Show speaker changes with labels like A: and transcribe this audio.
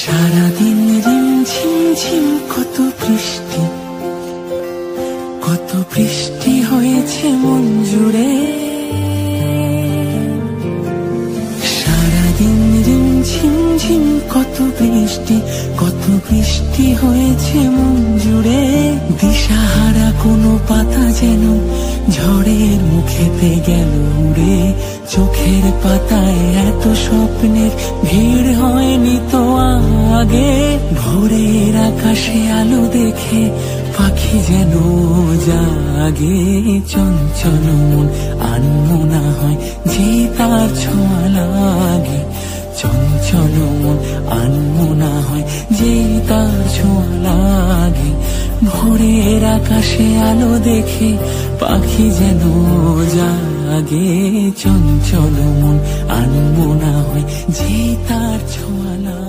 A: সারাদিন ঝিম ঝিম কত বৃষ্টি, কত বৃষ্টি হয়েছে মন জুড়ে। সারাদিন ঝিম ঝিম কত বৃষ্টি, কত বৃষ্টি হয়েছে মন জুড়ে। দিশাহারা কোনো পাতা যেন ঝড়ের মুখেতে গেল উড়ে। চোখের পাতায় এত স্বপ্নের ভিড় হয়নি তো আগে। ভোরের আকাশে আলো দেখে পাখি যেন জাগে। চঞ্চল মন আনমনা হয় যে তার ছোঁয়া লাগে। চঞ্চল মন আনমনা হয় যে তার ছোঁয়া লাগে। ভোরের আকাশে আলো দেখে পাখি যেন জাগে। চঞ্চল মন আনমনা হয় যে তার ছোঁয়া লাগে।